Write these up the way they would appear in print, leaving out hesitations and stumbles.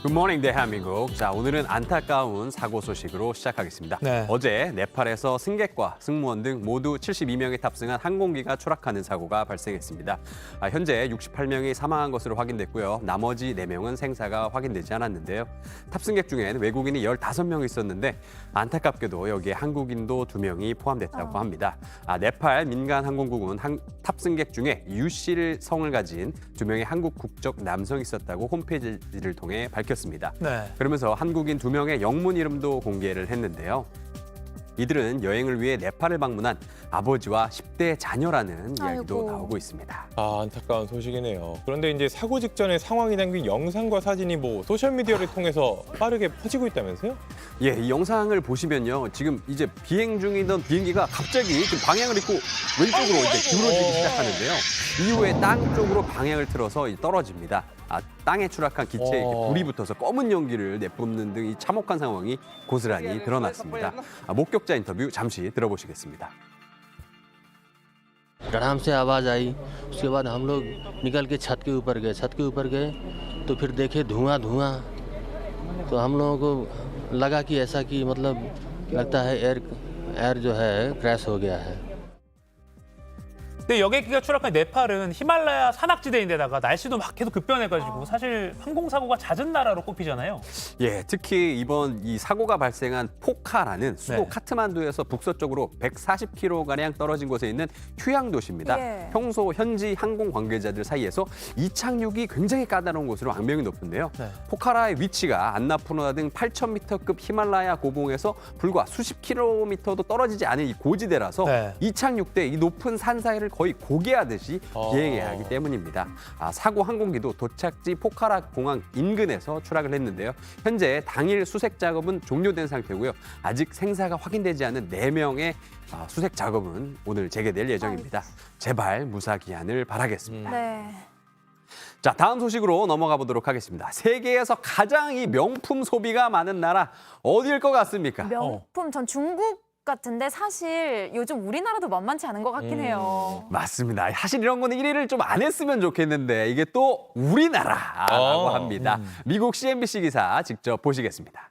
굿모닝 대한민국. 자, 오늘은 안타까운 사고 소식으로 시작하겠습니다. 네. 어제 네팔에서 승객과 승무원 등 모두 72명이 탑승한 항공기가 추락하는 사고가 발생했습니다. 현재 68명이 사망한 것으로 확인됐고요. 나머지 4명은 생사가 확인되지 않았는데요. 탑승객 중엔 외국인이 15명 있었는데 안타깝게도 여기에 한국인도 2명이 포함됐다고 합니다. 네팔 민간항공국은 탑승객 중에 유실 성을 가진 2명의 한국 국적 남성이 있었다고 홈페이지를 통해 밝혔습니다. 네. 그러면서 한국인 2명의 영문 이름도 공개를 했는데요. 이들은 여행을 위해 네팔을 방문한 아버지와 10대 자녀라는 이야기도 아이고. 나오고 있습니다. 안타까운 소식이네요. 그런데 이제 사고 직전에 상황이 담긴 영상과 사진이 소셜미디어를 통해서 빠르게 퍼지고 있다면서요? 예, 이 영상을 보시면요. 지금 이제 비행 중이던 비행기가 갑자기 좀 방향을 잃고 왼쪽으로 이제 기울어지기 시작하는데요. 이후에 땅 쪽으로 방향을 틀어서 떨어집니다. 땅에 추락한 기체에 이렇게 불이 붙어서 검은 연기를 내뿜는 등 이 참혹한 상황이 고스란히 드러났습니다. 목격자 인터뷰 잠시 들어보시겠습니다. धड़ाम से आवाज़ आई। उसके बाद हम लोग निकल के छत के ऊपर गए तो फिर देखे धुआं तो हम लोगों को लगा कि ऐसा कि मतलब लगता है एयर जो है क्रैश हो गया है। 근데 여객기가 추락한 네팔은 히말라야 산악지대인데다가 날씨도 막 계속 급변해가지고 사실 항공사고가 잦은 나라로 꼽히잖아요. 예, 특히 이번 이 사고가 발생한 포카라는 수도 네. 카트만두에서 북서쪽으로 140km가량 떨어진 곳에 있는 휴양 도시입니다. 예. 평소 현지 항공 관계자들 사이에서 이착륙이 굉장히 까다로운 곳으로 악명이 높은데요. 네. 포카라의 위치가 안나푸르나 등 8,000m급 히말라야 고봉에서 불과 수십 킬로미터도 떨어지지 않은 이 고지대라서 네. 이착륙 때 이 높은 산 사이를 거의 고개하듯이 비행해야 하기 때문입니다. 사고 항공기도 도착지 포카라 공항 인근에서 추락을 했는데요. 현재 당일 수색 작업은 종료된 상태고요. 아직 생사가 확인되지 않은 4명의 수색 작업은 오늘 재개될 예정입니다. 제발 무사기한을 바라겠습니다. 네. 자, 다음 소식으로 넘어가 보도록 하겠습니다. 세계에서 가장 이 명품 소비가 많은 나라 어디일 것 같습니까? 명품 전 중국 같은데 사실 요즘 우리나라도 만만치 않은 것 같긴 해요. 맞습니다. 사실 이런 거는 1위를 좀 안 했으면 좋겠는데 이게 또 우리나라라고 합니다. 미국 CNBC 기사 직접 보시겠습니다.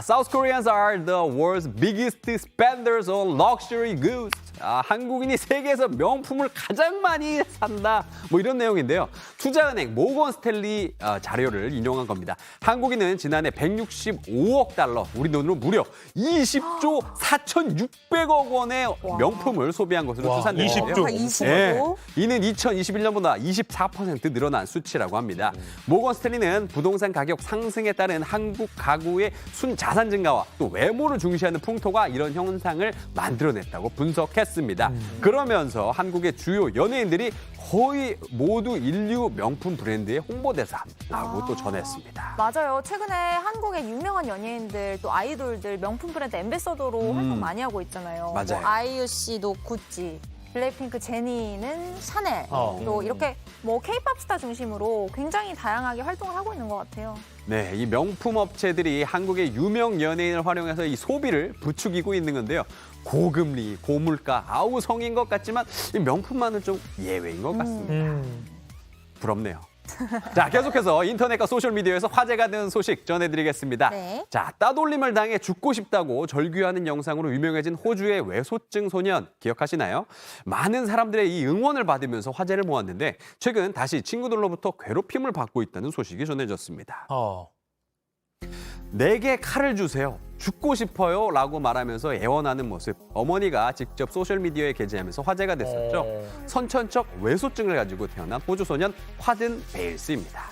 South Koreans are the world's biggest spenders on luxury goods. 한국인이 세계에서 명품을 가장 많이 산다. 이런 내용인데요. 투자은행 모건 스탠리 자료를 인용한 겁니다. 한국인은 지난해 165억 달러, 우리 돈으로 무려 20조 4,600억 원의 명품을 소비한 것으로 추산되는데요. 20조. 네, 이는 2021년보다 24% 늘어난 수치라고 합니다. 모건 스탠리는 부동산 가격 상승에 따른 한국 가구의 순자산 증가와 또 외모를 중시하는 풍토가 이런 현상을 만들어냈다고 분석했습니다. 그러면서 한국의 주요 연예인들이 거의 모두 인류 명품 브랜드의 홍보대사라고 또 전했습니다. 맞아요. 최근에 한국의 유명한 연예인들 또 아이돌들 명품 브랜드 앰베서더로 활동 많이 하고 있잖아요. 맞아요. 아이유 씨도 구찌, 블랙핑크 제니는 샤넬, 또 이렇게 K-팝 스타 중심으로 굉장히 다양하게 활동을 하고 있는 것 같아요. 네, 이 명품 업체들이 한국의 유명 연예인을 활용해서 이 소비를 부추기고 있는 건데요. 고금리, 고물가, 성인 것 같지만 이 명품만은 좀 예외인 것 같습니다. 부럽네요. 자, 계속해서 인터넷과 소셜미디어에서 화제가 된 소식 전해드리겠습니다. 네. 자, 따돌림을 당해 죽고 싶다고 절규하는 영상으로 유명해진 호주의 외소증 소년 기억하시나요? 많은 사람들의 이 응원을 받으면서 화제를 모았는데 최근 다시 친구들로부터 괴롭힘을 받고 있다는 소식이 전해졌습니다. 내게 칼을 주세요. 죽고 싶어요. 라고 말하면서 애원하는 모습. 어머니가 직접 소셜미디어에 게재하면서 화제가 됐었죠. 선천적 외소증을 가지고 태어난 호주 소년 화든 베일스입니다.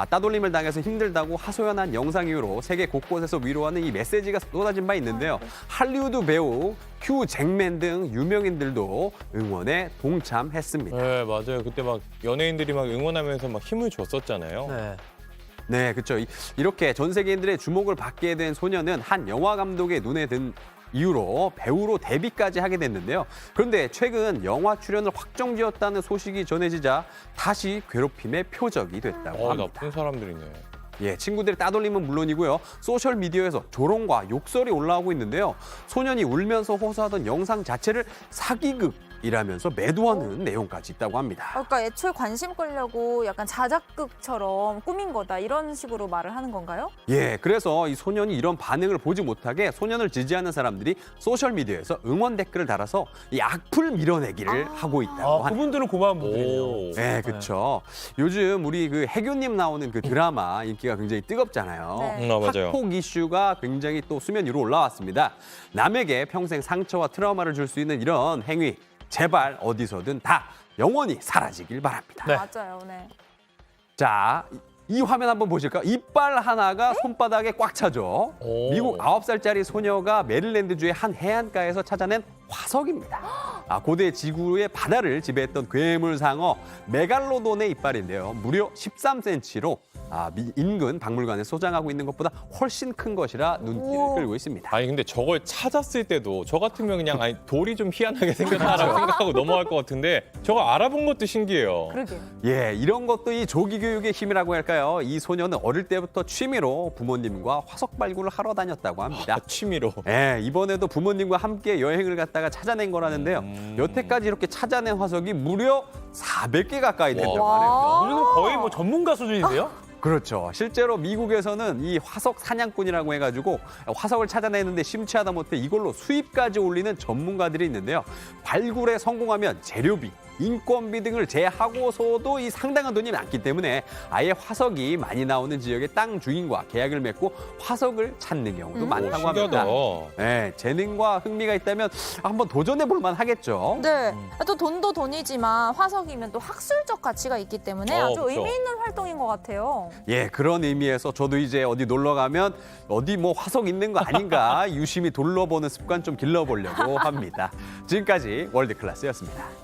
따돌림을 당해서 힘들다고 하소연한 영상 이후로 세계 곳곳에서 위로하는 이 메시지가 쏟아진 바 있는데요. 할리우드 배우 휴 잭맨 등 유명인들도 응원에 동참했습니다. 네, 맞아요. 그때 연예인들이 응원하면서 힘을 줬었잖아요. 네. 네, 그렇죠. 이렇게 전 세계인들의 주목을 받게 된 소녀는 한 영화 감독의 눈에 든 이후로 배우로 데뷔까지 하게 됐는데요. 그런데 최근 영화 출연을 확정지었다는 소식이 전해지자 다시 괴롭힘의 표적이 됐다고 합니다. 나쁜 사람들이네. 예, 친구들의 따돌림은 물론이고요. 소셜미디어에서 조롱과 욕설이 올라오고 있는데요. 소년이 울면서 호소하던 영상 자체를 사기극, 이라면서 매도하는 내용까지 있다고 합니다. 그러니까 애초에 관심 끌려고 약간 자작극처럼 꾸민 거다 이런 식으로 말을 하는 건가요? 예, 그래서 이 소년이 이런 반응을 보지 못하게 소년을 지지하는 사람들이 소셜미디어에서 응원 댓글을 달아서 이 악플 밀어내기를 하고 있다고 아, 합니다. 그분들은 고마운 분들이네요. 오. 네, 그렇죠. 요즘 우리 그 해균님 나오는 그 드라마 인기가 굉장히 뜨겁잖아요. 네. 맞아요. 학폭 이슈가 굉장히 또 수면 위로 올라왔습니다. 남에게 평생 상처와 트라우마를 줄 수 있는 이런 행위 제발 어디서든 다 영원히 사라지길 바랍니다. 네. 맞아요. 네. 자, 이 화면 한번 보실까요? 이빨 하나가 손바닥에 꽉 차죠. 오. 미국 9살짜리 소녀가 메릴랜드주의 한 해안가에서 찾아낸 화석입니다. 고대 지구의 바다를 지배했던 괴물상어 메갈로돈의 이빨인데요. 무려 13cm로 인근 박물관에 소장하고 있는 것보다 훨씬 큰 것이라 눈길을 오. 끌고 있습니다. 아니 근데 저걸 찾았을 때도 저 같으면 그냥 아니 돌이 좀 희한하게 생겼다라고 생각하고 넘어갈 것 같은데 저거 알아본 것도 신기해요. 그러게요. 예, 이런 것도 이 조기 교육의 힘이라고 할까요? 이 소녀는 어릴 때부터 취미로 부모님과 화석 발굴을 하러 다녔다고 합니다. 취미로. 예, 이번에도 부모님과 함께 여행을 갔다가 찾아낸 거라는데요. 여태까지 이렇게 찾아낸 화석이 무려 400개 가까이 된다고 와. 하네요. 우리는 거의 뭐 전문가 수준인데요? 그렇죠. 실제로 미국에서는 이 화석 사냥꾼이라고 해가지고 화석을 찾아내는데 심취하다 못해 이걸로 수입까지 올리는 전문가들이 있는데요. 발굴에 성공하면 재료비, 인건비 등을 제하고서도 이 상당한 돈이 많기 때문에 아예 화석이 많이 나오는 지역의 땅 주인과 계약을 맺고 화석을 찾는 경우도 많다고 합니다. 신기하다. 네, 재능과 흥미가 있다면 한번 도전해 볼 만 하겠죠. 네. 또 돈도 돈이지만 화석이면 또 학술적 가치가 있기 때문에 아주 그렇죠. 의미 있는 활동인 것 같아요. 예, 그런 의미에서 저도 이제 어디 놀러 가면 어디 뭐 화석 있는 거 아닌가 유심히 둘러보는 습관 좀 길러보려고 합니다. 지금까지 월드클래스였습니다.